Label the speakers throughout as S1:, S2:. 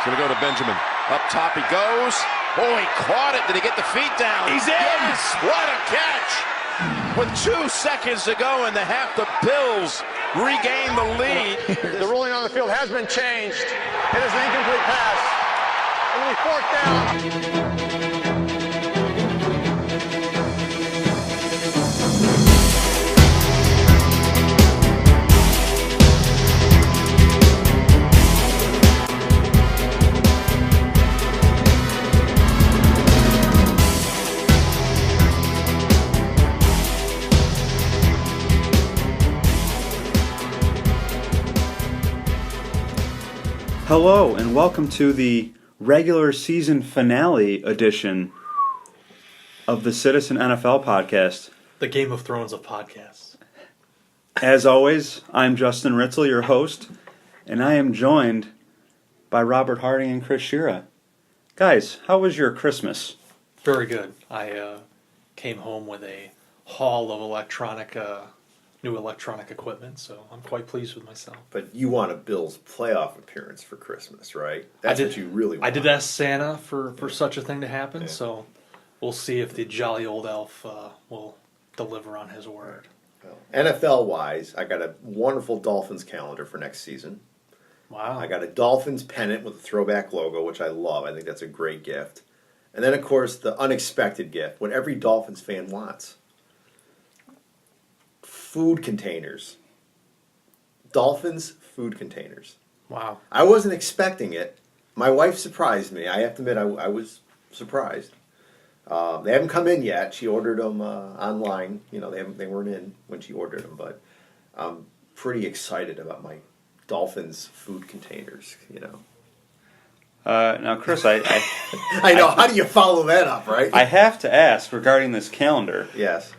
S1: He's going to go to Benjamin. Up top he goes. Oh, he caught it. Did he get the feet down? He's in. Yes, what a catch. With 2 seconds to go in the half, the Bills regain the lead.
S2: The ruling on the field has been changed. It is an incomplete pass. Only 4th down.
S3: Hello, and welcome to the regular season finale edition of the Citizen NFL podcast.
S4: The Game of Thrones of podcasts.
S3: As always, I'm Justin Ritzel, your host, and I am joined by Robert Harding and Chris Sciria. Guys, how was your Christmas?
S4: Very good. I came home with a haul of new electronic equipment, so I'm quite pleased with myself.
S5: But you want a Bills playoff appearance for Christmas, right? That's what you really want.
S4: I did ask Santa for such a thing to happen, so we'll see if the jolly old elf will deliver on his word.
S5: Well, NFL-wise, I got a wonderful Dolphins calendar for next season.
S4: Wow.
S5: I got a Dolphins pennant with a throwback logo, which I love. I think that's a great gift. And then, of course, the unexpected gift, what every Dolphins fan wants. Food containers. Dolphins food containers.
S4: Wow.
S5: I wasn't expecting it. My wife surprised me. I have to admit, I was surprised. They haven't come in yet. She ordered them online. You know, they weren't in when she ordered them, but I'm pretty excited about my Dolphins food containers, you know.
S3: Now, Chris, I
S5: I know. How do you follow that up, right?
S3: I have to ask regarding this calendar.
S5: Yes.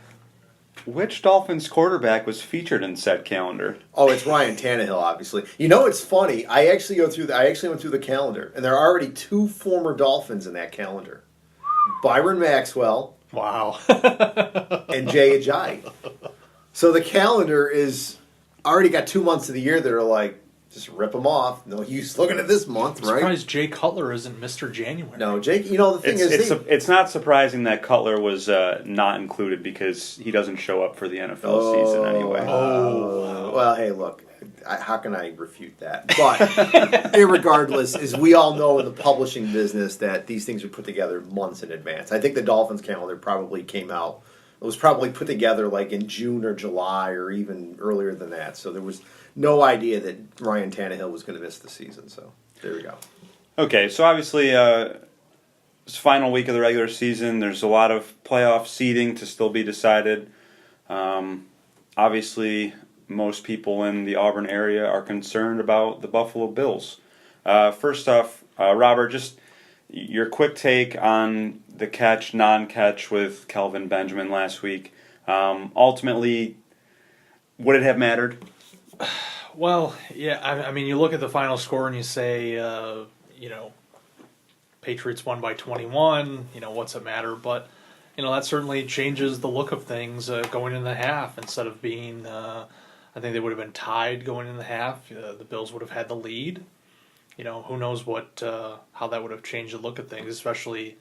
S3: Which Dolphins quarterback was featured in said calendar?
S5: Oh, it's Ryan Tannehill, obviously. You know, it's funny. I actually went through the calendar, and there are already 2 former Dolphins in that calendar: Byron Maxwell,
S4: Wow.
S5: and Jay Ajayi. So the calendar is already got 2 months of the year that are like, just rip them off. No use looking at this month,
S4: I'm
S5: right?
S4: surprised Jay Cutler isn't Mr. January.
S5: No, Jake. You know the thing
S3: It's not surprising that Cutler was not included because he doesn't show up for the NFL season anyway.
S5: Well, hey, look. How can I refute that? But irregardless, as we all know in the publishing business, that these things are put together months in advance. I think the Dolphins calendar probably came out. It was probably put together like in June or July or even earlier than that. So there was no idea that Ryan Tannehill was going to miss the season. So there we go.
S3: Okay, so obviously it's final week of the regular season. There's a lot of playoff seeding to still be decided. Obviously, most people in the Auburn area are concerned about the Buffalo Bills. First off, Robert, just your quick take on the catch, non-catch with Kelvin Benjamin last week. Ultimately, would it have mattered?
S4: Well, yeah, I mean, you look at the final score and you say, Patriots won by 21, what's it matter? But, that certainly changes the look of things going in the half. Instead of being, I think they would have been tied going in the half. The Bills would have had the lead. Who knows how that would have changed the look of things, especially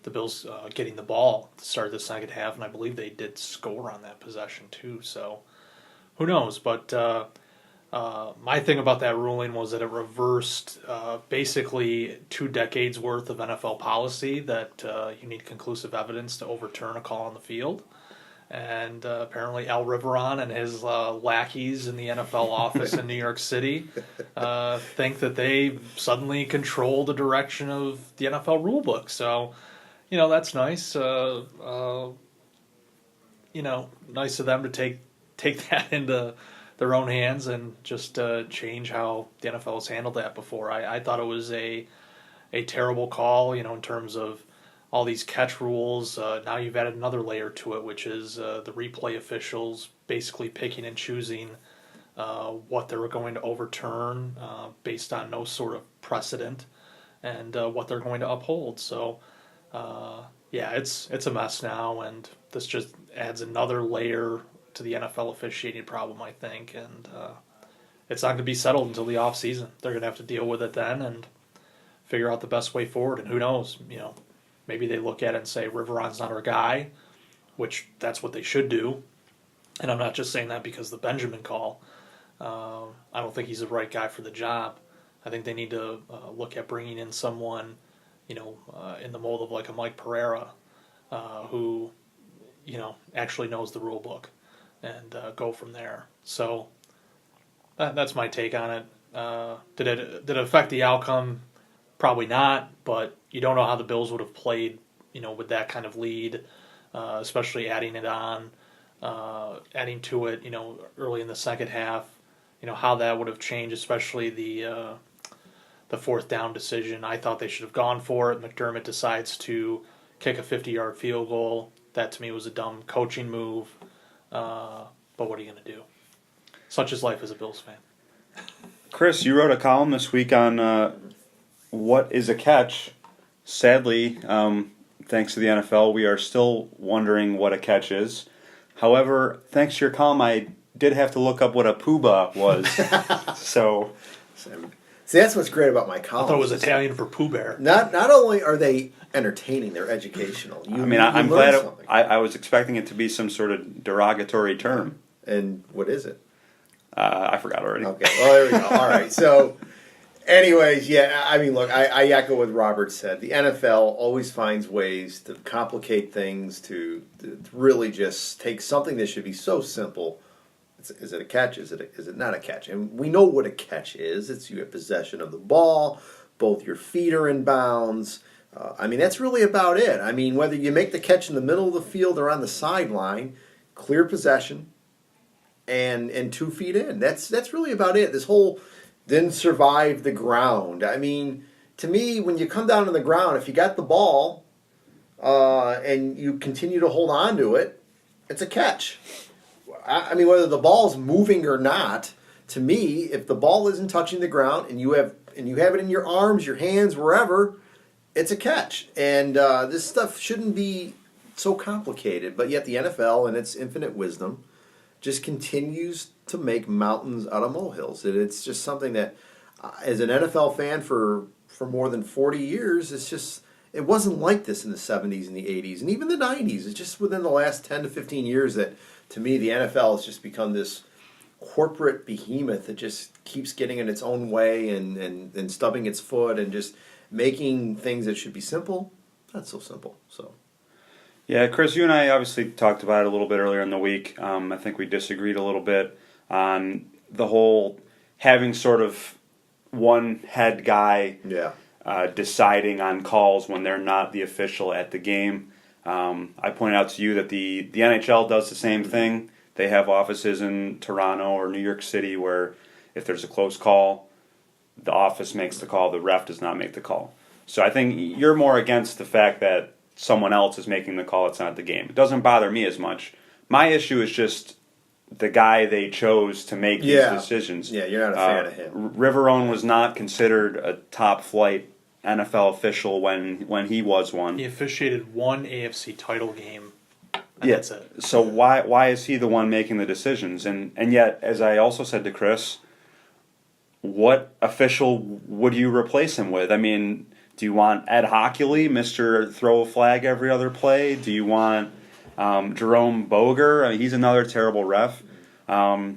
S4: the Bills getting the ball to start the second half, and I believe they did score on that possession too. So who knows? But my thing about that ruling was that it reversed basically 2 decades worth of NFL policy that you need conclusive evidence to overturn a call on the field. And apparently Al Riveron and his lackeys in the NFL office in New York City think that they suddenly control the direction of the NFL rulebook. So, that's nice. Nice of them to take that into their own hands and just change how the NFL has handled that before. I thought it was a terrible call, in terms of all these catch rules. Now you've added another layer to it, which is the replay officials basically picking and choosing what they're going to overturn based on no sort of precedent and what they're going to uphold. So, it's a mess now, and this just adds another layer to the NFL officiating problem, I think, and it's not going to be settled until the off season. They're going to have to deal with it then and figure out the best way forward. And who knows, maybe they look at it and say Riveron's not our guy, which that's what they should do. And I'm not just saying that because the Benjamin call. I don't think he's the right guy for the job. I think they need to look at bringing in someone, in the mold of like a Mike Pereira, who, actually knows the rule book, and go from there. So that's my take on it. Did it affect the outcome? Probably not, but you don't know how the Bills would have played, with that kind of lead, especially adding to it, early in the second half, how that would have changed, especially the fourth down decision. I thought they should have gone for it. McDermott decides to kick a 50-yard field goal. That to me was a dumb coaching move. But what are you going to do? Such is life as a Bills fan.
S3: Chris, you wrote a column this week on what is a catch. Sadly, thanks to the NFL, we are still wondering what a catch is. However, thanks to your column, I did have to look up what a poobah was. So,
S5: see, that's what's great about my column.
S4: I thought it was Italian for Pooh Bear.
S5: Not only are they entertaining, they're educational.
S3: I'm glad. I was expecting it to be some sort of derogatory term.
S5: And what is it?
S3: I forgot already.
S5: Okay, well, there we go. All right, so anyways, yeah, I mean, look, I echo what Robert said. The NFL always finds ways to complicate things, to really just take something that should be so simple. Is it a catch? Is it not a catch? And we know what a catch is. It's you have possession of the ball, both your feet are in bounds. That's really about it. I mean, whether you make the catch in the middle of the field or on the sideline, clear possession and 2 feet in. That's really about it. This whole then survive the ground. I mean, to me, when you come down to the ground, if you got the ball and you continue to hold on to it, it's a catch. I mean, whether the ball's moving or not, to me, if the ball isn't touching the ground and you have it in your arms, your hands, wherever, it's a catch. And this stuff shouldn't be so complicated, but yet the NFL, in its infinite wisdom, just continues to make mountains out of molehills. It's just something that, as an NFL fan for more than 40 years, it wasn't like this in the 70s and the 80s and even the 90s. It's just within the last 10 to 15 years that, to me, the NFL has just become this corporate behemoth that just keeps getting in its own way and stubbing its foot and just making things that should be simple not so simple. So.
S3: Yeah, Chris, you and I obviously talked about it a little bit earlier in the week. I think we disagreed a little bit on the whole having sort of one head guy deciding on calls when they're not the official at the game. I pointed out to you that the NHL does the same thing. They have offices in Toronto or New York City where if there's a close call, the office makes the call, the ref does not make the call. So I think you're more against the fact that someone else is making the call, it's not the game. It doesn't bother me as much. My issue is just the guy they chose to make these decisions.
S5: Yeah, you're not a fan of him.
S3: Riverone was not considered a top-flight NFL official when he was one.
S4: He officiated one AFC title game, and that's it.
S3: So why is he the one making the decisions? And yet, as I also said to Chris, what official would you replace him with? I mean, do you want Ed Hockley, Mr. Throw a Flag every other play? Do you want Jerome Boger? I mean, he's another terrible ref.
S4: I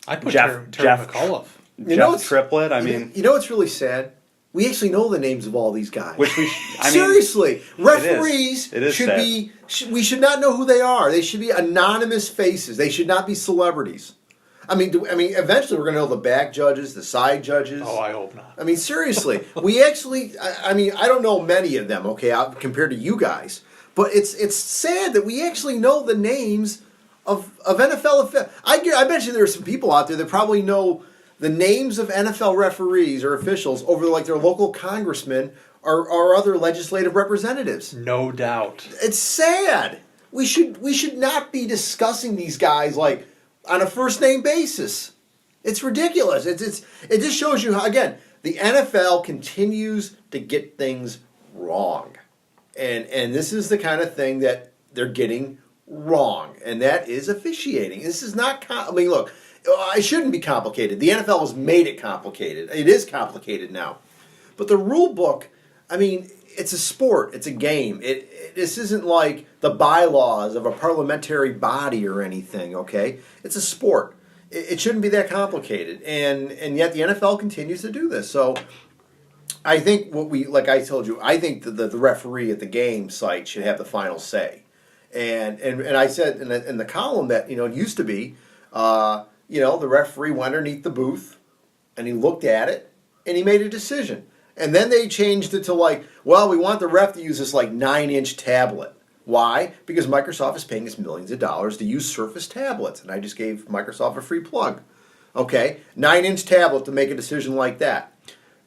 S4: put
S3: Jeff
S4: McAuliffe.
S3: Jeff Triplett. I mean,
S5: you know what's really sad? We actually know the names of all these guys.
S3: Which
S5: Seriously, referees
S3: it is
S5: should
S3: sad.
S5: be. We should not know who they are. They should be anonymous faces. They should not be celebrities. I mean, eventually we're going to know the back judges, the side judges.
S4: Oh, I hope not.
S5: I mean, seriously, we actually. I don't know many of them. Okay, compared to you guys, but it's sad that we actually know the names of NFL officials. I bet you there are some people out there that probably know the names of NFL referees or officials over like their local congressmen or other legislative representatives.
S4: No doubt.
S5: It's sad. We should not be discussing these guys like on a first name basis. It's ridiculous. It just shows you how, again, the NFL continues to get things wrong. And this is the kind of thing that they're getting wrong, and that is officiating. This is not look, it shouldn't be complicated. The NFL has made it complicated. It is complicated now. But the rule book I mean, it's a sport. It's a game. This isn't like the bylaws of a parliamentary body or anything, okay? It's a sport. It shouldn't be that complicated. And yet the NFL continues to do this. So I think like I told you, I think the referee at the game site should have the final say. And I said in the column that, it used to be, the referee went underneath the booth and he looked at it and he made a decision. And then they changed it to we want the ref to use this 9-inch tablet. Why? Because Microsoft is paying us millions of dollars to use Surface tablets. And I just gave Microsoft a free plug. Okay? 9-inch tablet to make a decision like that.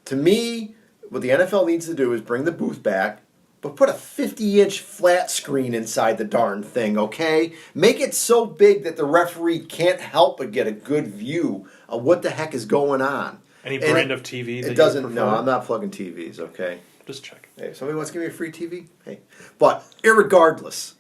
S5: To me, what the NFL needs to do is bring the booth back, but put a 50-inch flat screen inside the darn thing, okay? Make it so big that the referee can't help but get a good view of what the heck is going on.
S4: Any brand of TV that
S5: it doesn't.
S4: you prefer?
S5: No, I'm not plugging TVs. Okay,
S4: just check.
S5: Hey, if somebody wants to give me a free TV, hey. But irregardless,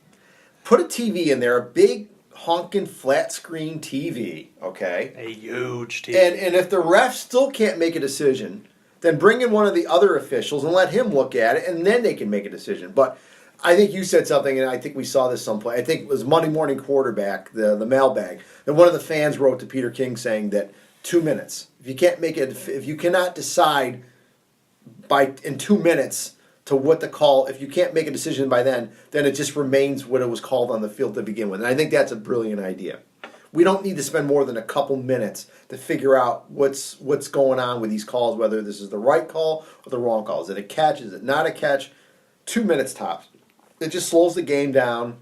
S5: put a TV in there, a big honking flat screen TV. Okay,
S4: a huge TV.
S5: And if the ref still can't make a decision, then bring in one of the other officials and let him look at it, and then they can make a decision. But I think you said something, and I think we saw this someplace. I think it was Monday Morning Quarterback, the mailbag, that one of the fans wrote to Peter King saying that 2 minutes. If you cannot decide in 2 minutes to what the call, if you can't make a decision by then it just remains what it was called on the field to begin with. And I think that's a brilliant idea. We don't need to spend more than a couple minutes to figure out what's going on with these calls, whether this is the right call or the wrong call. Is it a catch? Is it not a catch? 2 minutes tops. It just slows the game down.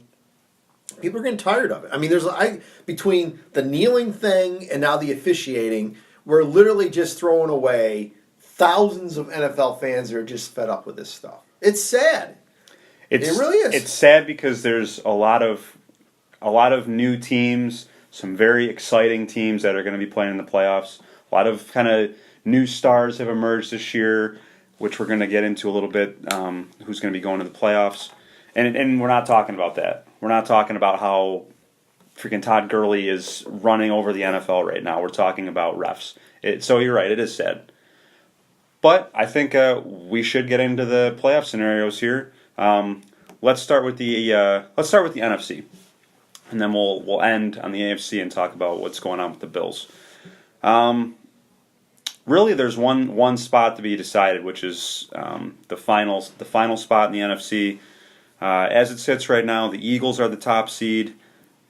S5: People are getting tired of it. I mean, between the kneeling thing and now the officiating, we're literally just throwing away thousands of NFL fans that are just fed up with this stuff. It's sad. It really is.
S3: It's sad because there's a lot of new teams, some very exciting teams that are going to be playing in the playoffs. A lot of kind of new stars have emerged this year, which we're going to get into a little bit, who's going to be going to the playoffs. And we're not talking about that. We're not talking about how freaking Todd Gurley is running over the NFL right now. We're talking about refs. So you're right, it is sad. But I think we should get into the playoff scenarios here. Let's start with the NFC, and then we'll end on the AFC and talk about what's going on with the Bills. Really, there's one spot to be decided, which is the final spot in the NFC. As it sits right now, the Eagles are the top seed.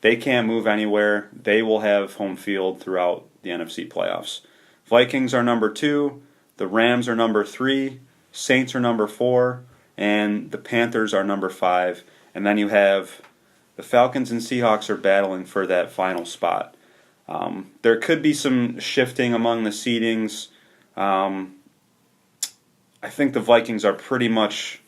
S3: They can't move anywhere. They will have home field throughout the NFC playoffs. Vikings are number 2. The Rams are number 3. Saints are number 4. And the Panthers are number 5. And then you have the Falcons and Seahawks are battling for that final spot. There could be some shifting among the seedings. I think the Vikings are pretty much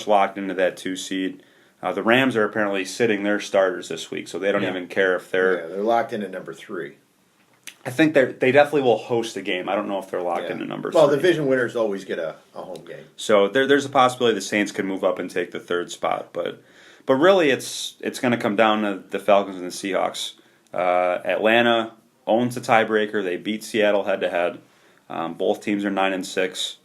S3: locked into that 2 seed. The Rams are apparently sitting their starters this week, so they don't even care if they're...
S5: Yeah, they're locked in at number 3.
S3: I think they definitely will host a game. I don't know if they're locked into number 3.
S5: Well, division winners always get a home game.
S3: So there's a possibility the Saints could move up and take the 3rd spot. But really, it's going to come down to the Falcons and the Seahawks. Atlanta owns the tiebreaker. They beat Seattle head-to-head. Both teams are 9-6.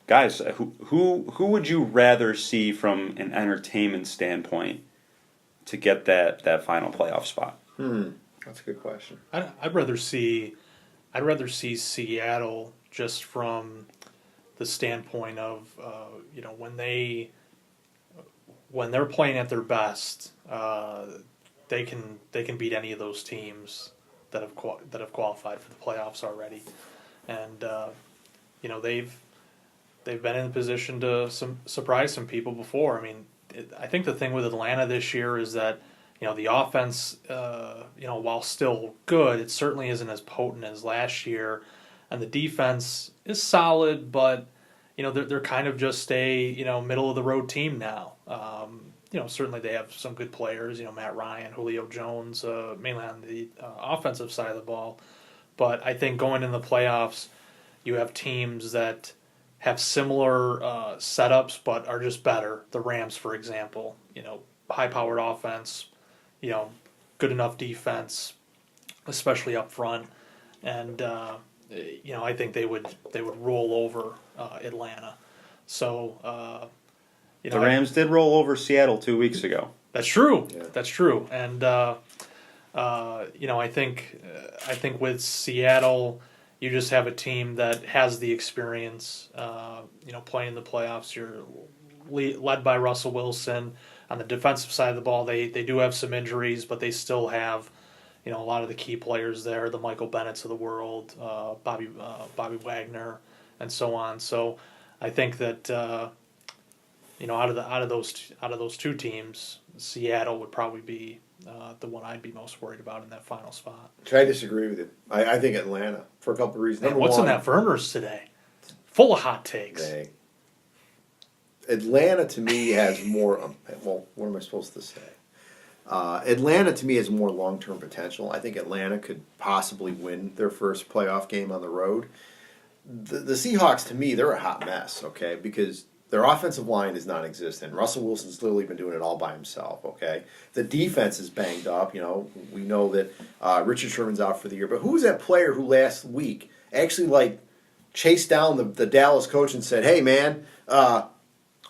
S3: Guys, who would you rather see from an entertainment standpoint to get that final playoff spot?
S5: That's a good question.
S4: I'd rather see Seattle just from the standpoint of when they're playing at their best, they can beat any of those teams that have qualified for the playoffs already, and they've been in a position to surprise some people before. I mean, I think the thing with Atlanta this year is that the offense, while still good, it certainly isn't as potent as last year, and the defense is solid, but they're kind of just a middle of the road team now. Certainly they have some good players, Matt Ryan, Julio Jones, mainly on the offensive side of the ball, but I think going in the playoffs, you have teams that have similar setups but are just better. The Rams, for example, high-powered offense, good enough defense, especially up front, and I think they would roll over Atlanta. So,
S3: The Rams did roll over Seattle 2 weeks ago.
S4: That's true.
S5: Yeah.
S4: That's true. And I think with Seattle, you just have a team that has the experience. Playing the playoffs. You're led by Russell Wilson. On the defensive side of the ball, they do have some injuries, but they still have, a lot of the key players there, the Michael Bennett's of the world, Bobby Wagner, and so on. So I think that out of those two teams, Seattle would probably be the one I'd be most worried about in that final spot.
S5: I disagree with you. I think Atlanta for a couple of reasons.
S4: Man,
S5: Number
S4: what's
S5: one,
S4: in that Verner's today? Full of hot takes.
S5: Atlanta to me has more. What am I supposed to say? Atlanta to me has more long-term potential. I think Atlanta could possibly win their first playoff game on the road. The Seahawks, to me, they're a hot mess. Okay, because their offensive line is non-existent. Russell Wilson's literally been doing it all by himself. Okay, the defense is banged up. We know that Richard Sherman's out for the year. But who's that player who last week actually chased down the Dallas coach and said, "Hey, man."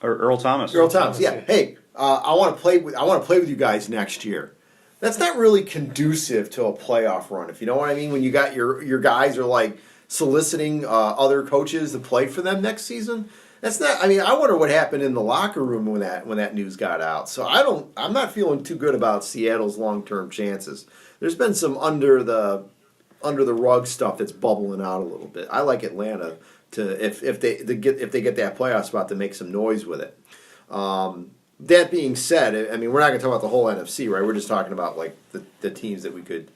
S3: Or Earl Thomas.
S5: Earl Thomas, yeah. Hey, I want to play with you guys next year. That's not really conducive to a playoff run, if you know what I mean. When you got your guys are soliciting other coaches to play for them next season. That's not. I mean, I wonder what happened in the locker room when that news got out. So I'm not feeling too good about Seattle's long-term chances. There's been some under the rug stuff that's bubbling out a little bit. I like Atlanta to if they get that playoff spot to make some noise with it. That being said, I mean we're not going to talk about the whole NFC, right? We're just talking about the teams that we could,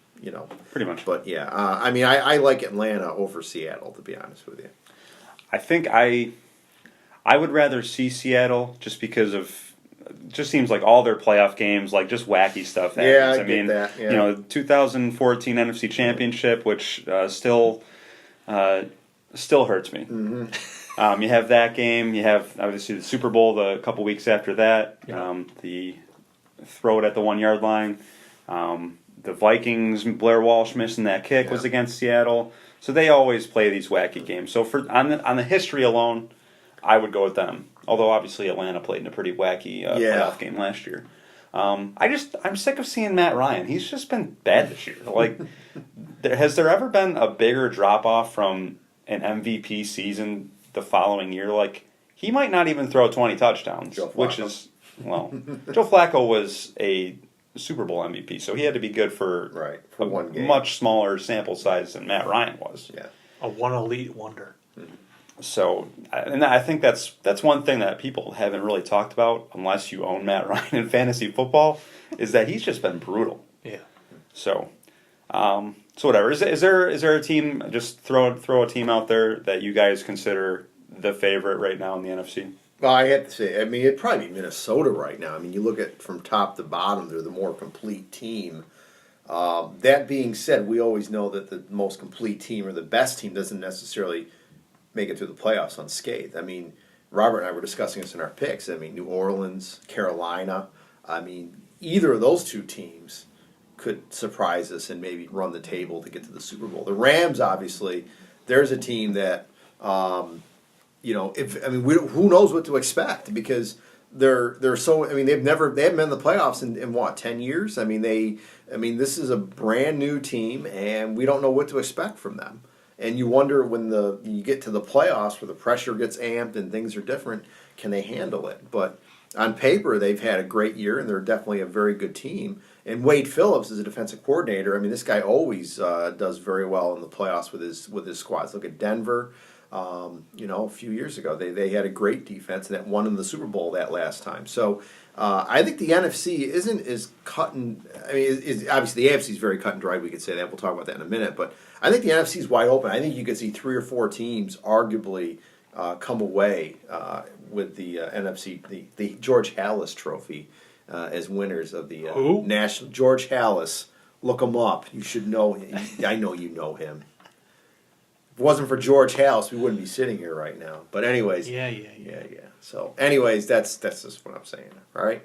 S3: Pretty much.
S5: But yeah, I mean I like Atlanta over Seattle, to be honest with you.
S3: I think I would rather see Seattle just because of just seems like all their playoff games just wacky stuff happens.
S5: Yeah, I get that. Yeah.
S3: 2014 NFC Championship, which still hurts me.
S5: Mm-hmm.
S3: You have that game. You have obviously the Super Bowl a couple weeks after that. The throw it at the 1 yard line. The Vikings, Blair Walsh missing that kick was against Seattle. So they always play these wacky games. So on the history alone, I would go with them. Although obviously Atlanta played in a pretty wacky playoff game last year. I'm sick of seeing Matt Ryan. He's just been bad this year. Has there ever been a bigger drop off from an MVP season the following year? He might not even throw 20 touchdowns, which is Joe Flacco was a Super Bowl MVP, so he had to be good for
S5: a one game.
S3: Much smaller sample size than Matt Ryan was.
S5: Yeah,
S4: a one elite wonder.
S3: So, and I think that's one thing that people haven't really talked about, unless you own Matt Ryan in fantasy football, is that he's just been brutal.
S4: Yeah.
S3: So whatever. Is there a team? Just throw a team out there that you guys consider the favorite right now in the NFC?
S5: Well, I have to say, I mean, it'd probably be Minnesota right now. I mean, you look at from top to bottom, they're the more complete team. That being said, we always know that the most complete team or the best team doesn't necessarily make it through the playoffs unscathed. I mean, Robert and I were discussing this in our picks. I mean, New Orleans, Carolina. I mean, either of those two teams could surprise us and maybe run the table to get to the Super Bowl. The Rams, obviously, there's a team that, who knows what to expect because they're so. I mean, they haven't been in the playoffs in what 10 years. I mean, this is a brand new team, and we don't know what to expect from them. And you wonder when you get to the playoffs where the pressure gets amped and things are different, can they handle it? But on paper, they've had a great year, and they're definitely a very good team. And Wade Phillips is a defensive coordinator. I mean, this guy always does very well in the playoffs with his squads. Look at Denver. A few years ago, they had a great defense and that won in the Super Bowl that last time. So I think the NFC isn't as cut and I mean, obviously the AFC is very cut and dry. We could say that. We'll talk about that in a minute. But I think the NFC is wide open. I think you could see 3 or 4 teams arguably come away with the NFC, the George Halas Trophy as winners of the national. George Halas, look him up. You should know him. I know you know him. If it wasn't for George Halas, we wouldn't be sitting here right now. But anyways,
S4: yeah.
S5: So, anyways, that's just what I'm saying. All right.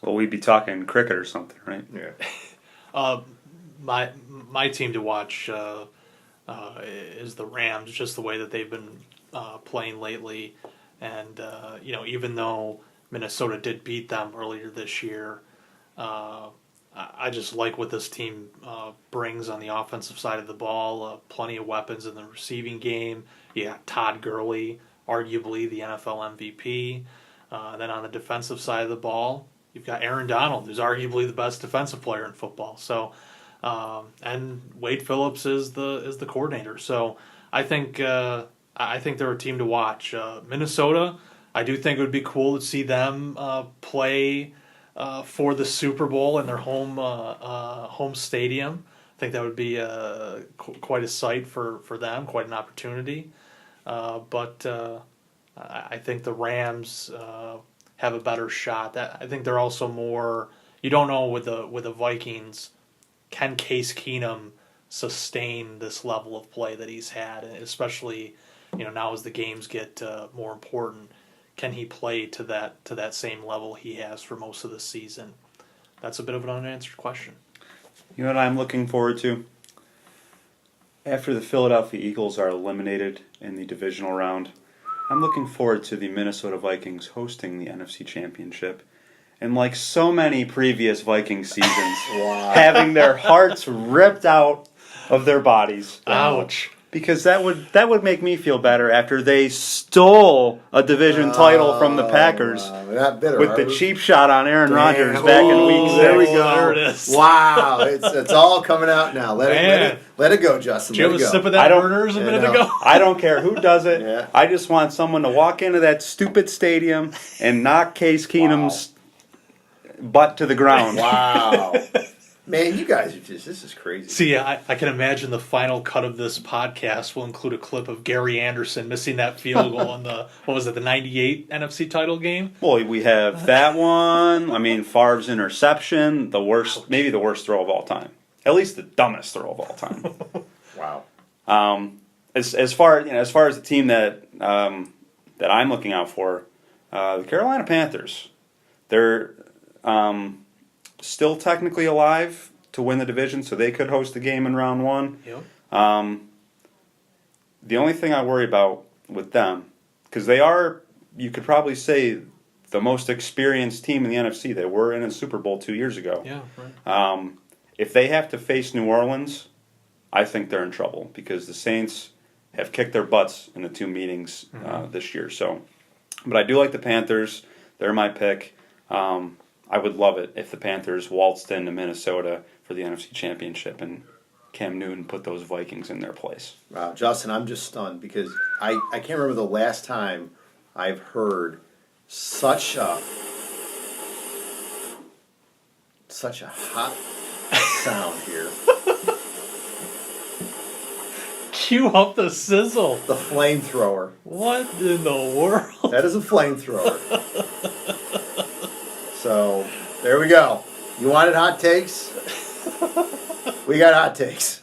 S3: Well, we'd be talking cricket or something, right?
S5: Yeah.
S4: My team to watch is the Rams. Just the way that they've been playing lately. And even though Minnesota did beat them earlier this year, I just like what this team brings on the offensive side of the ball. Plenty of weapons in the receiving game. You got Todd Gurley, arguably the NFL MVP. Then on the defensive side of the ball, you've got Aaron Donald, who's arguably the best defensive player in football. So, and Wade Phillips is the coordinator. So I think they're a team to watch. Minnesota, I do think it would be cool to see them play for the Super Bowl in their home stadium. I think that would be quite a sight for them, quite an opportunity. But I think the Rams have a better shot. I think they're also more. You don't know with the Vikings, can Case Keenum sustain this level of play that he's had, especially now as the games get more important. Can he play to that same level he has for most of the season? That's a bit of an unanswered question.
S3: You know what I'm looking forward to? After the Philadelphia Eagles are eliminated in the divisional round, I'm looking forward to the Minnesota Vikings hosting the NFC Championship. And like so many previous Viking seasons, having their hearts ripped out of their bodies.
S4: Ouch.
S3: Because that would make me feel better after they stole a division title from the Packers with the cheap shot on Aaron Rodgers back in week 6.
S5: There we go.
S4: There it is.
S5: Wow, it's all coming out now. Let it go, Justin.
S4: Did you have a sip of that Burners a minute ago?
S3: I don't care who does it.
S5: Yeah.
S3: I just want someone to walk into that stupid stadium and knock Case Keenum's butt to the ground.
S5: Wow. Man, you guys are this is crazy.
S4: See, I can imagine the final cut of this podcast will include a clip of Gary Anderson missing that field goal in the 98 NFC title game?
S3: Well, we have that one. I mean, Favre's interception, maybe the worst throw of all time. At least the dumbest throw of all time.
S5: Wow.
S3: As far as the team that I'm looking out for, the Carolina Panthers, they're still technically alive to win the division, so they could host the game in round 1.
S4: Yep.
S3: The only thing I worry about with them, because they are, you could probably say, the most experienced team in the NFC. They were in a Super Bowl 2 years ago.
S4: Yeah, right.
S3: If they have to face New Orleans, I think they're in trouble because the Saints have kicked their butts in the 2 meetings this year. So, but I do like the Panthers. They're my pick. I would love it if the Panthers waltzed into Minnesota for the NFC Championship and Cam Newton put those Vikings in their place.
S5: Wow, Justin, I'm just stunned because I can't remember the last time I've heard such a hot sound here.
S4: Cue up the sizzle.
S5: The flamethrower.
S4: What in the world?
S5: That is a flamethrower. So, there we go. You wanted hot takes? We got hot takes.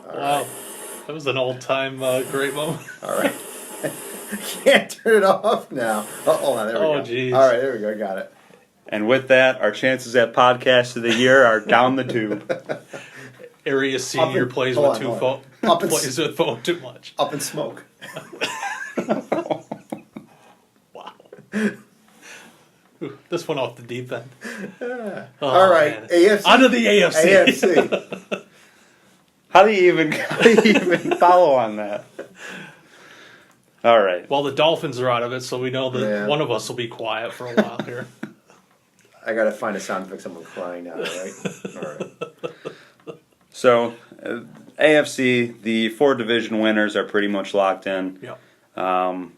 S4: Wow. That was an old-time great moment.
S5: All right. I can't turn it off now. Oh, hold on. There we go.
S4: Oh, jeez.
S5: All right, there we go. Got it.
S3: And with that, our chances at podcast of the year are down the tube.
S4: Area Senior plays with phone too much.
S5: Up in smoke.
S4: Wow. Ooh, this went off the deep end.
S5: All right, man. AFC.
S4: Onto the AFC.
S5: AFC.
S3: How do you even follow on that? All right.
S4: Well, the Dolphins are out of it, so we know that one of us will be quiet for a while here.
S5: I got to find a sound effect. Someone crying now, right? All right.
S3: So, AFC, the 4 division winners are pretty much locked in.
S4: Yep.
S3: There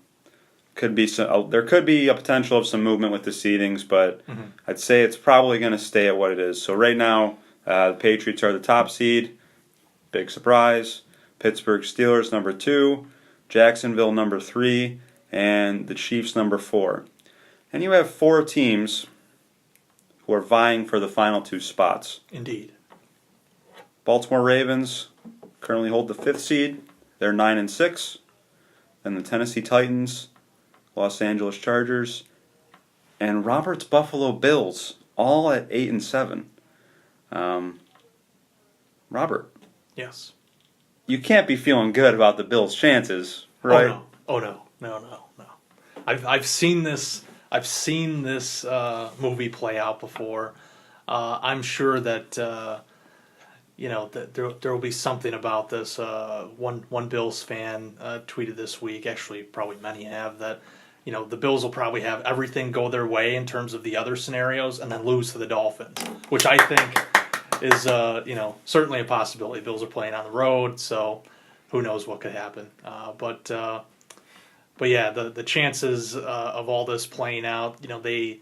S3: could be a potential of some movement with the seedings, but I'd say it's probably going to stay at what it is. So right now, the Patriots are the top seed. Big surprise. Pittsburgh Steelers number 2, Jacksonville number 3, and the Chiefs number 4. And you have 4 teams who are vying for the final 2 spots.
S4: Indeed.
S3: Baltimore Ravens currently hold the 5th seed. They're 9-6. Then the Tennessee Titans, Los Angeles Chargers, and Robert's Buffalo Bills, all at 8-7. Robert.
S4: Yes.
S3: You can't be feeling good about the Bills' chances, right?
S4: Oh no. No. I've seen this. I've seen this movie play out before. I'm sure that that there will be something about this. One Bills fan tweeted this week. Actually, probably many have that. The Bills will probably have everything go their way in terms of the other scenarios, and then lose to the Dolphins, which I think is certainly a possibility. Bills are playing on the road, so who knows what could happen. But yeah, the chances of all this playing out, the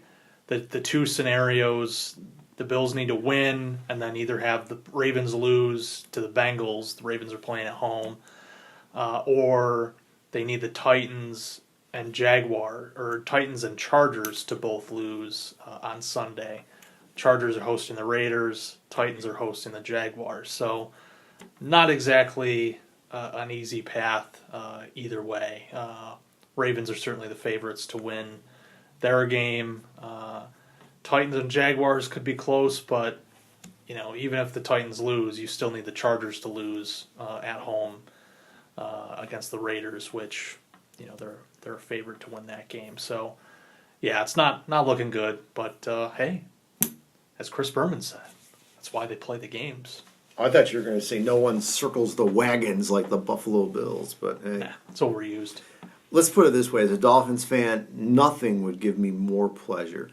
S4: two scenarios, the Bills need to win and then either have the Ravens lose to the Bengals. The Ravens are playing at home, or they need the Titans and Titans and Chargers to both lose on Sunday. Chargers are hosting the Raiders. Titans are hosting the Jaguars. So not exactly an easy path either way. Ravens are certainly the favorites to win their game. Titans and Jaguars could be close, but even if the Titans lose, you still need the Chargers to lose at home against the Raiders, which they're a favorite to win that game. So yeah, it's not looking good. But hey, as Chris Berman said, that's why they play the games.
S5: I thought you were going to say no one circles the wagons like the Buffalo Bills, but hey.
S4: Nah, it's overused.
S5: Let's put it this way. As a Dolphins fan, nothing would give me more pleasure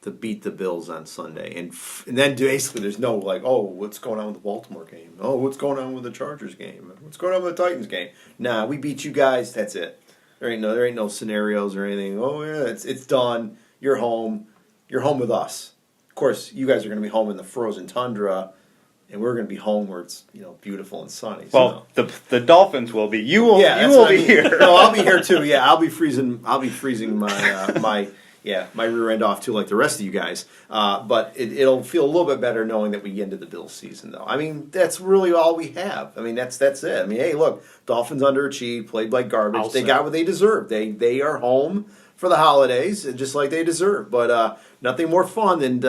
S5: to beat the Bills on Sunday. And then basically there's no what's going on with the Baltimore game? Oh, what's going on with the Chargers game? What's going on with the Titans game? Nah, we beat you guys. That's it. There ain't no scenarios or anything. Oh, yeah, it's done. You're home. You're home with us. Of course, you guys are going to be home in the frozen tundra, and we're going to be home where it's beautiful and sunny.
S3: Well, the Dolphins will be. You will.
S5: Yeah,
S3: you will be here.
S5: No, I'll be here too. Yeah, I'll be freezing my my rear end off too, like the rest of you guys. But it'll feel a little bit better knowing that we ended the Bills season, though. I mean, that's really all we have. I mean, that's it. I mean, hey, look, Dolphins underachieved, played like garbage. They got what they deserved. They are home for the holidays, just like they deserve. But nothing more fun than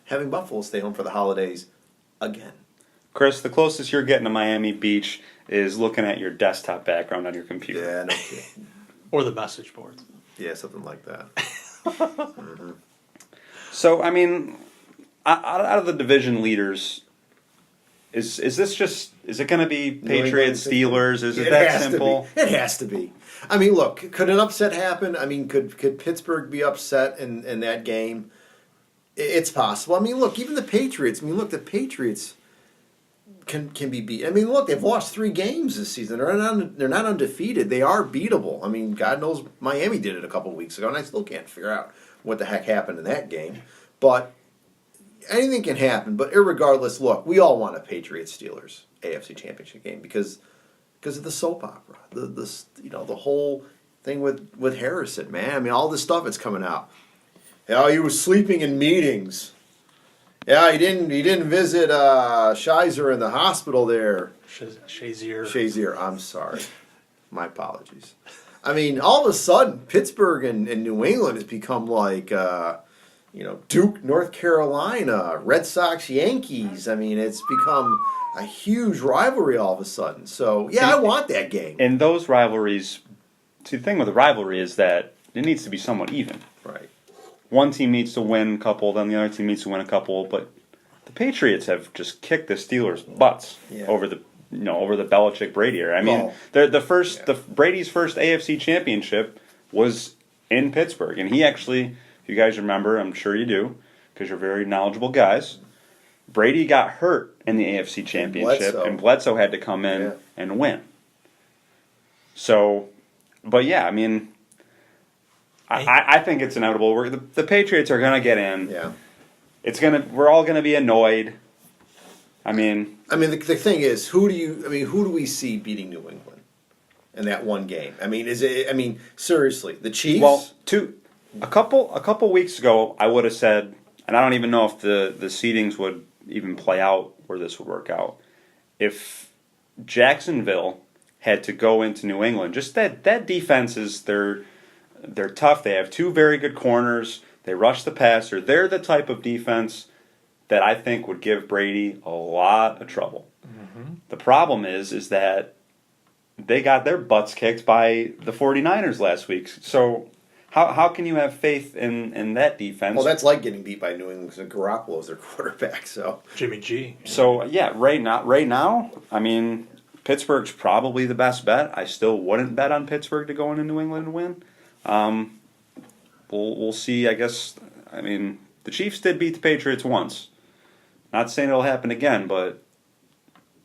S5: having Buffalo stay home for the holidays again.
S3: Chris, the closest you're getting to Miami Beach is looking at your desktop background on your computer.
S5: Yeah, no kidding.
S4: Or the message boards.
S5: Yeah, something like that.
S3: Mm-hmm. So, I mean, out of the division leaders, is it going to be Patriots, Steelers? Is it that simple?
S5: It has to be. I mean, look, could an upset happen? I mean, could Pittsburgh be upset in that game? It's possible. I mean, look, even the Patriots. The Patriots can be beat. I mean, look, they've lost 3 games this season. They're not undefeated. They are beatable. I mean, God knows Miami did it a couple of weeks ago, and I still can't figure out what the heck happened in that game. But anything can happen. But irregardless, look, we all want a Patriots-Steelers AFC Championship game because of the soap opera, the whole thing with Harrison, man. I mean, all this stuff that's coming out. Yeah, he was sleeping in meetings. Yeah, he didn't visit Shizer in the hospital there.
S4: Shazier.
S5: I'm sorry. My apologies. I mean, all of a sudden, Pittsburgh and New England has become like, Duke, North Carolina, Red Sox, Yankees. I mean, it's become a huge rivalry all of a sudden. So, yeah, I want that game.
S3: And those rivalries, see, the thing with the rivalry is that it needs to be somewhat even.
S5: Right.
S3: One team needs to win a couple, then the other team needs to win a couple. But the Patriots have just kicked the Steelers' butts over the Belichick Brady era. I mean, Brady's first AFC championship was in Pittsburgh, and he actually, if you guys remember, I'm sure you do, because you're very knowledgeable guys. Brady got hurt in the AFC championship, and Bledsoe had to come in and win. So, but yeah, I mean, I think it's inevitable. The Patriots are going to get in.
S5: Yeah,
S3: we're all going to be annoyed. I mean,
S5: the thing is, who do we see beating New England in that one game? I mean, seriously, the Chiefs.
S3: Well, a couple weeks ago, I would have said, and I don't even know if the seedings would even play out where this would work out. If Jacksonville had to go into New England, just that defense is they're tough. They have 2 very good corners. They rush the passer. They're the type of defense that I think would give Brady a lot of trouble. Mm-hmm. The problem is that they got their butts kicked by the 49ers last week. So how can you have faith in that defense?
S5: Well, that's like getting beat by New England and Garoppolo as their quarterback. So
S4: Jimmy G.
S3: So yeah, right now, I mean, Pittsburgh's probably the best bet. I still wouldn't bet on Pittsburgh to go into New England and win. We'll see. I guess. I mean, the Chiefs did beat the Patriots once. Not saying it'll happen again, but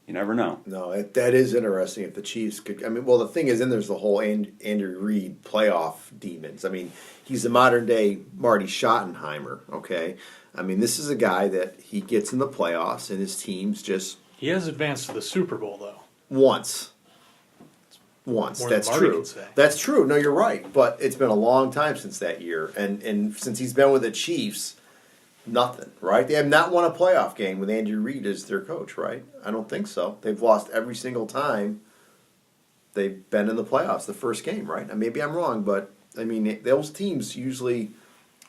S3: you never know.
S5: No, that is interesting. If the Chiefs could, I mean, well, the thing is, then there's the whole Andrew Reid playoff demons. I mean, he's the modern day Marty Schottenheimer. Okay, I mean, this is a guy that he gets in the playoffs, and his teams just
S4: He has advanced to the Super Bowl though.
S5: once.
S4: More
S5: That's
S4: than Marty
S5: true.
S4: can say.
S5: That's true. No, you're right. But it's been a long time since that year, and since he's been with the Chiefs, nothing. Right? They have not won a playoff game with Andrew Reid as their coach. Right? I don't think so. They've lost every single time they've been in the playoffs. The first game, right? Now, maybe I'm wrong, but I mean those teams usually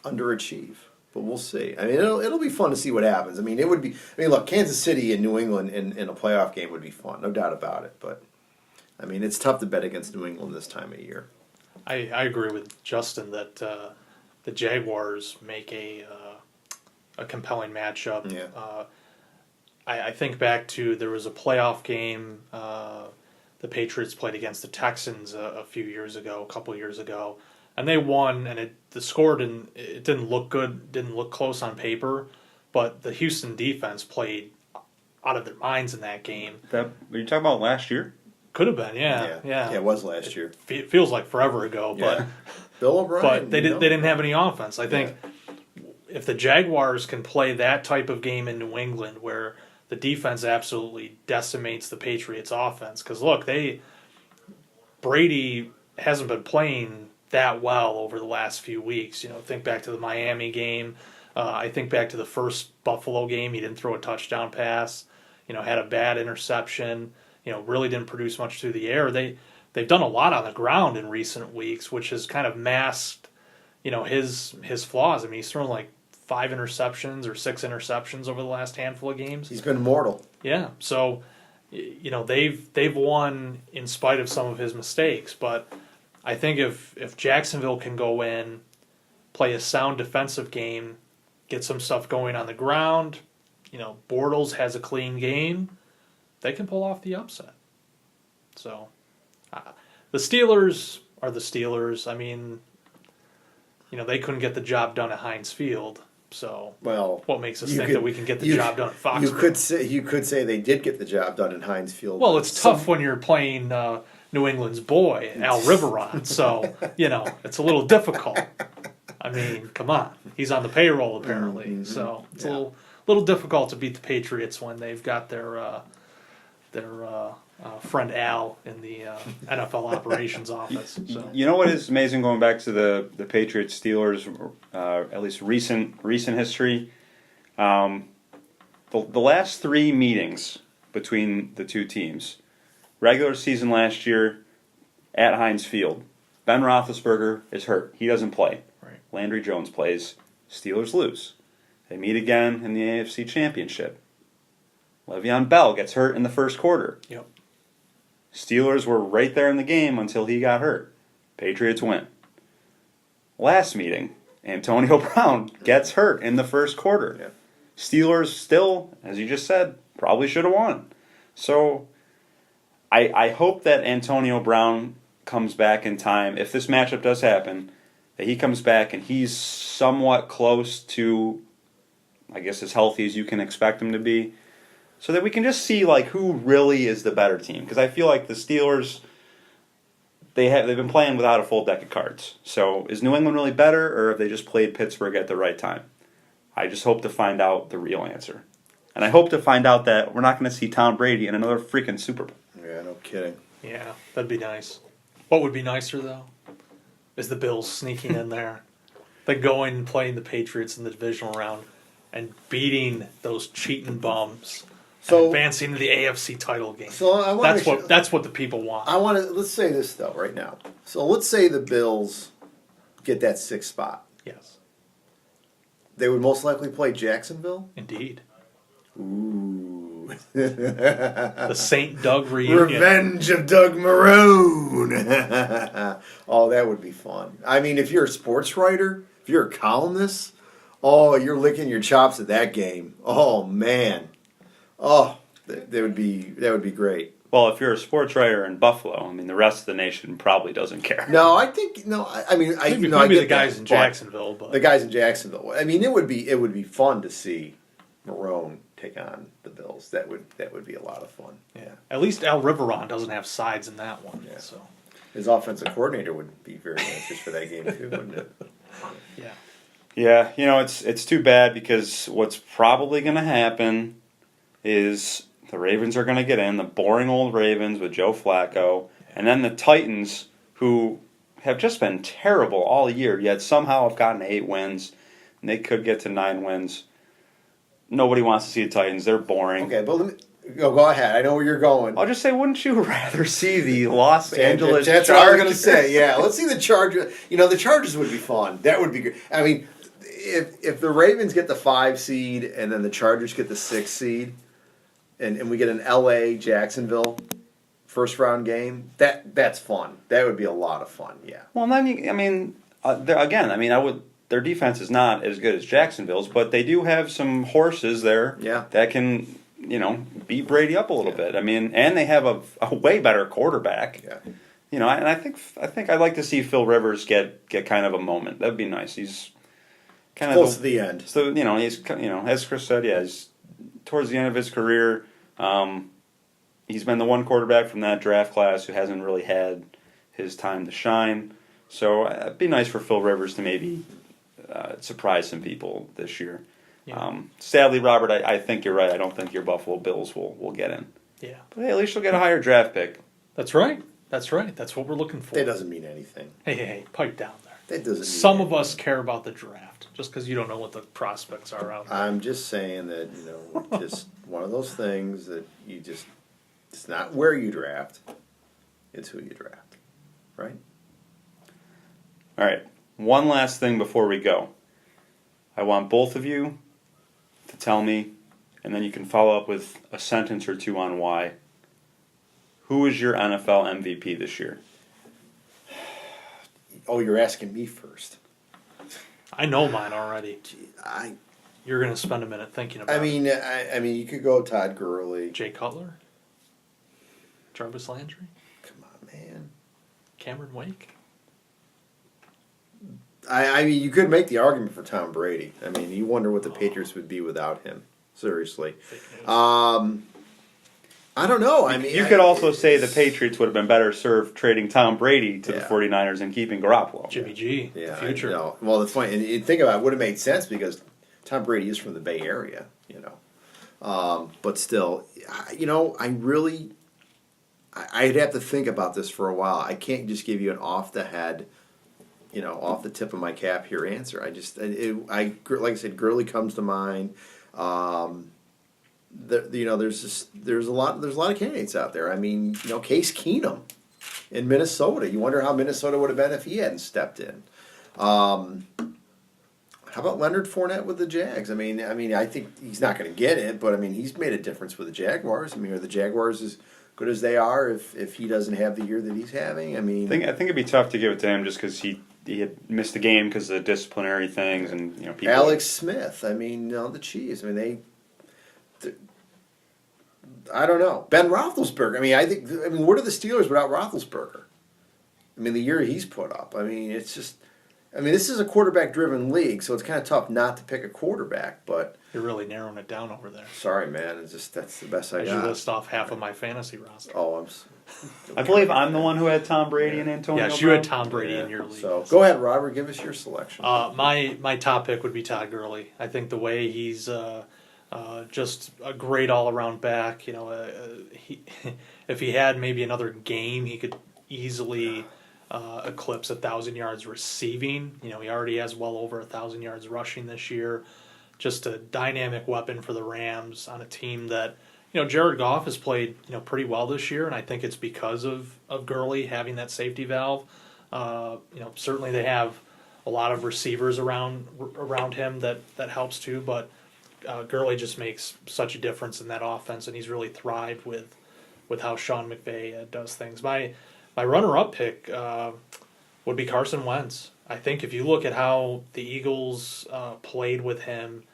S5: underachieve. But we'll see. I mean, it'll be fun to see what happens. I mean, it would be. I mean, look, Kansas City and New England in a playoff game would be fun, no doubt about it. But I mean, it's tough to bet against New England this time of year.
S4: I agree with Justin that the Jaguars make a compelling matchup.
S5: Yeah.
S4: I think back to there was a playoff game the Patriots played against the Texans a couple years ago, and they won. And the score didn't look good, didn't look close on paper, but the Houston defense played out of their minds in that game.
S3: Were you talking about last year?
S4: Could have been, yeah.
S5: It was last year.
S4: It feels like forever ago,
S5: Yeah. Bill O'Brien.
S4: but they didn't have any offense. I think if the Jaguars can play that type of game in New England, where the defense absolutely decimates the Patriots' offense, because look, Brady hasn't been playing that well over the last few weeks. You know, think back to the Miami game. I think back to the first Buffalo game. He didn't throw a touchdown pass. You know, had a bad interception. You know, really didn't produce much through the air. They've done a lot on the ground in recent weeks, which has kind of masked, you know, his flaws. I mean, he's thrown like 5 interceptions or 6 interceptions over the last handful of games.
S5: He's been mortal.
S4: Yeah, so you know they've won in spite of some of his mistakes. But I think if Jacksonville can go in, play a sound defensive game, get some stuff going on the ground, you know, Bortles has a clean game, they can pull off the upset. So, the Steelers are the Steelers. I mean, you know, they couldn't get the job done at Heinz Field. So,
S5: Well,
S4: what makes us think that we can get the job done at Foxborough?
S5: You could say they did get the job done in Heinz Field.
S4: Well, it's tough when you're playing New England's boy, Al Riveron. So, you know, it's a little difficult. I mean, come on. He's on the payroll, apparently. Mm-hmm. So, it's a little difficult to beat the Patriots when they've got their friend Al in the NFL operations office. So.
S3: You know what is amazing going back to the Patriots Steelers, at least recent history? The last 3 meetings between the two teams, regular season last year at Heinz Field, Ben Roethlisberger is hurt. He doesn't play.
S4: Right.
S3: Landry Jones plays. Steelers lose. They meet again in the AFC Championship. Le'Veon Bell gets hurt in the first quarter.
S4: Yep.
S3: Steelers were right there in the game until he got hurt. Patriots win. Last meeting, Antonio Brown gets hurt in the first quarter.
S5: Yeah.
S3: Steelers still, as you just said, probably should have won. So I hope that Antonio Brown comes back in time. If this matchup does happen, that he comes back and he's somewhat close to, I guess, as healthy as you can expect him to be. So that we can just see like who really is the better team, because I feel like the Steelers they've been playing without a full deck of cards. So is New England really better, or have they just played Pittsburgh at the right time? I just hope to find out the real answer, and I hope to find out that we're not going to see Tom Brady in another freaking Super Bowl.
S5: Yeah, no kidding.
S4: Yeah, that'd be nice. What would be nicer though, is the Bills sneaking in there, then going and playing the Patriots in the divisional round, and beating those cheating bums.
S5: So
S4: advancing to the AFC title game.
S5: So
S4: that's what the people want.
S5: Let's say this though right now. So let's say the Bills get that 6th spot.
S4: Yes.
S5: They would most likely play Jacksonville.
S4: Indeed.
S5: Ooh. Ooh.
S4: The St. Doug reunion.
S5: Revenge of Doug Marone. Oh, that would be fun. I mean, if you're a sports writer, if you're a columnist, oh, you're licking your chops at that game. Oh man. Oh, that would be great.
S3: Well, if you're a sports writer in Buffalo, I mean, the rest of the nation probably doesn't care.
S5: No, I think no. I mean, I
S4: Maybe,
S5: you know, I
S4: maybe
S5: get
S4: the guys
S5: that,
S4: in
S5: but
S4: Jacksonville, but
S5: the guys in Jacksonville. I mean, it would be fun to see Marone take on the Bills. That would be a lot of fun.
S4: yeah. At least Al Riveron doesn't have sides in that one.
S5: Yeah.
S4: So
S5: His offensive coordinator would be very anxious for that game too, wouldn't it?
S4: yeah.
S3: Yeah, you know, it's too bad because what's probably going to happen is the Ravens are going to get in, the boring old Ravens with Joe Flacco, and then the Titans, who have just been terrible all year, yet somehow have gotten 8 wins, and they could get to 9 wins. Nobody wants to see the Titans. They're boring.
S5: Okay, but let me go ahead. I know where you're going.
S3: I'll just say, wouldn't you rather see the Los Angeles
S5: That's
S3: Chargers?
S5: what I was going to say. Yeah, let's see the Chargers. You know, the Chargers would be fun. That would be good. I mean, if the Ravens get the 5 seed and then the Chargers get the 6 seed, and we get an L.A. Jacksonville first round game, that's fun. That would be a lot of fun. Yeah.
S3: Well, then their defense is not as good as Jacksonville's, but they do have some horses there that can, beat Brady up a little bit. I mean, and they have a way better quarterback.
S5: Yeah.
S3: And I think I'd like to see Phil Rivers get kind of a moment. That'd be nice. He's kind of
S5: close to the end.
S3: So he's as Chris said, he's towards the end of his career. He's been the one quarterback from that draft class who hasn't really had his time to shine. So it'd be nice for Phil Rivers to maybe surprise some people this year.
S4: Yeah.
S3: Sadly, Robert, I think you're right. I don't think your Buffalo Bills will get in.
S4: Yeah.
S3: But hey, at least you'll get a higher draft pick.
S4: That's right. That's right. That's what we're looking for.
S5: That doesn't mean anything.
S4: Hey, pipe down there.
S5: That doesn't.
S4: Some
S5: mean
S4: of us care about the draft, just because you don't know what the prospects are out there.
S5: I'm just saying that just one of those things that it's not where you draft, it's who you draft, right?
S3: All right. One last thing before we go. I want both of you to tell me, and then you can follow up with a sentence or two on why. Who is your NFL MVP this year?
S5: Oh, you're asking me first.
S4: I know mine already.
S5: I
S4: You're going to spend a minute thinking about
S5: mean, you could go Todd Gurley.
S4: Jay Cutler? Jarvis Landry?
S5: Come on, man.
S4: Cameron Wake?
S5: I mean, you could make the argument for Tom Brady. I mean, you wonder what the Patriots would be without him. Seriously. I don't know. I mean,
S3: You could also say the Patriots would have been better served trading Tom Brady to the 49ers and keeping Garoppolo.
S4: Jimmy G,
S5: yeah,
S4: the future.
S5: No. Well, the point, and you think about it would have made sense because Tom Brady is from the Bay Area, but still, I'd have to think about this for a while. I can't just give you an off the head, off the tip of my cap here answer. Like I said, Gurley comes to mind. There's a lot of candidates out there. I mean, Case Keenum in Minnesota. You wonder how Minnesota would have been if he hadn't stepped in. How about Leonard Fournette with the Jags? I mean, I think he's not going to get it, but I mean, he's made a difference with the Jaguars. I mean, are the Jaguars as good as they are if he doesn't have the year that he's having? I mean,
S3: I think it'd be tough to give it to him just because he had missed the game because of the disciplinary things and people.
S5: Alex Smith. I mean, the Chiefs. I mean, I don't know. Ben Roethlisberger. I mean, what are the Steelers without Roethlisberger? I mean, the year he's put up. I mean, it's just. I mean, this is a quarterback-driven league, so it's kind of tough not to pick a quarterback. But
S4: you're really narrowing it down over there.
S5: Sorry, man. That's the best I got.
S4: You list off half of my fantasy roster.
S5: Oh,
S3: I believe I'm the one who had Tom Brady and Antonio.
S4: Yes, you had Tom Brady in your league.
S5: So go ahead, Robert. Give us your selection.
S4: My top pick would be Todd Gurley. I think the way he's just a great all-around back. If he had maybe another game, he could easily eclipse 1,000 yards receiving. He already has well over 1,000 yards rushing this year. Just a dynamic weapon for the Rams on a team that, Jared Goff has played, pretty well this year, and I think it's because of Gurley having that safety valve. Certainly they have a lot of receivers around him that helps too, but Gurley just makes such a difference in that offense, and he's really thrived with how Sean McVay does things. My runner-up pick would be Carson Wentz. I think if you look at how the Eagles played with him,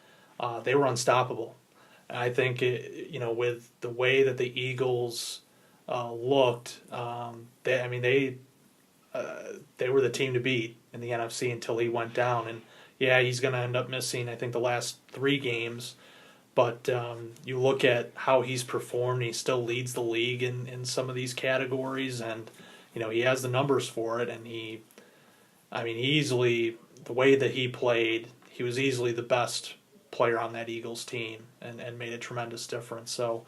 S4: they were unstoppable. And I think with the way that the Eagles looked, they were the team to beat in the NFC until he went down. And yeah, he's going to end up missing, I think, the last 3 games. But you look at how he's performed, he still leads the league in some of these categories, and he has the numbers for it. And easily, the way that he played, he was easily the best player on that Eagles team and made a tremendous difference. So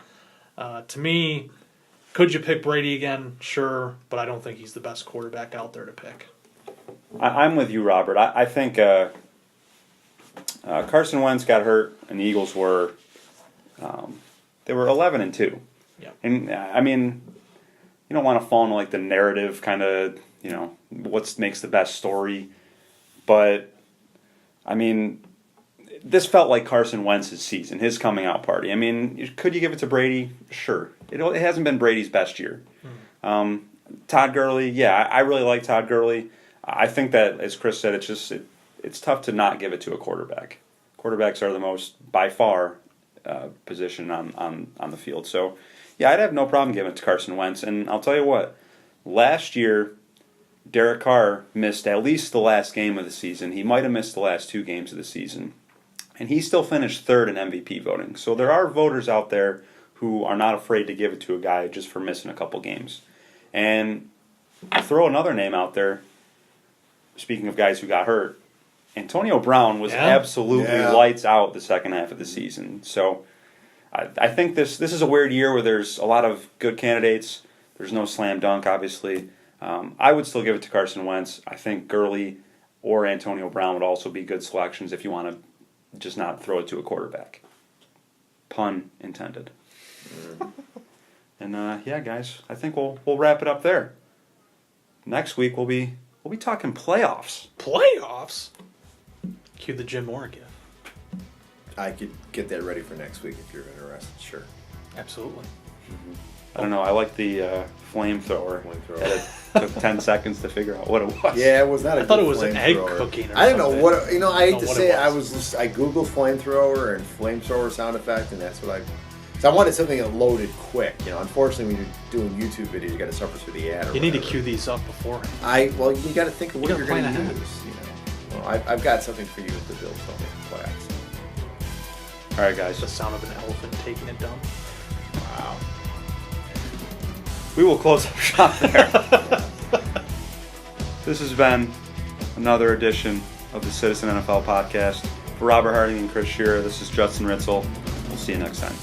S4: to me, could you pick Brady again? Sure, but I don't think he's the best quarterback out there to pick.
S3: I'm with you, Robert. I think Carson Wentz got hurt, and the Eagles were they were 11-2.
S4: Yeah.
S3: And you don't want to fall into like the narrative kind of what makes the best story, but this felt like Carson Wentz's season, his coming out party. Could you give it to Brady? Sure. It hasn't been Brady's best year. Todd Gurley, yeah, I really like Todd Gurley. I think that, as Chris said, it's tough to not give it to a quarterback. Quarterbacks are the most, by far, position on the field. So, yeah, I'd have no problem giving it to Carson Wentz. And I'll tell you what, last year, Derek Carr missed at least the last game of the season. He might have missed the last 2 games of the season. And he still finished 3rd in MVP voting. So there are voters out there who are not afraid to give it to a guy just for missing a couple games. And I'll throw another name out there. Speaking of guys who got hurt, Antonio Brown was absolutely lights out the second half of the season. So I think this is a weird year where there's a lot of good candidates. There's no slam dunk, obviously. I would still give it to Carson Wentz. I think Gurley or Antonio Brown would also be good selections if you want to just not throw it to a quarterback. Pun intended. And guys, I think we'll wrap it up there. Next week we'll be talking playoffs.
S4: Playoffs? Cue the Jim Moore gift.
S5: I could get that ready for next week if you're interested. Sure.
S4: Absolutely.
S5: Mm-hmm.
S3: I don't know. I like the flamethrower. It took 10 seconds to figure out what it was.
S5: Yeah, it was not. I
S4: thought it was an egg cooking.
S5: I didn't know what. I hate to say it. I googled flamethrower and flamethrower sound effect, and that's what I. So I wanted something that loaded quick. Unfortunately, when you're doing YouTube videos, you got to suffer through the ad.
S4: You need to cue these up beforehand.
S5: You got to think of what you're going to use. Well, I've got something for you to build something class.
S3: All right, guys.
S4: The sound of an elephant taking a dump.
S5: Wow.
S3: We will close up shop there. This has been another edition of the Citizen NFL Podcast. For Robert Harding and Chris Sciria, this is Justin Ritzel. We'll see you next time.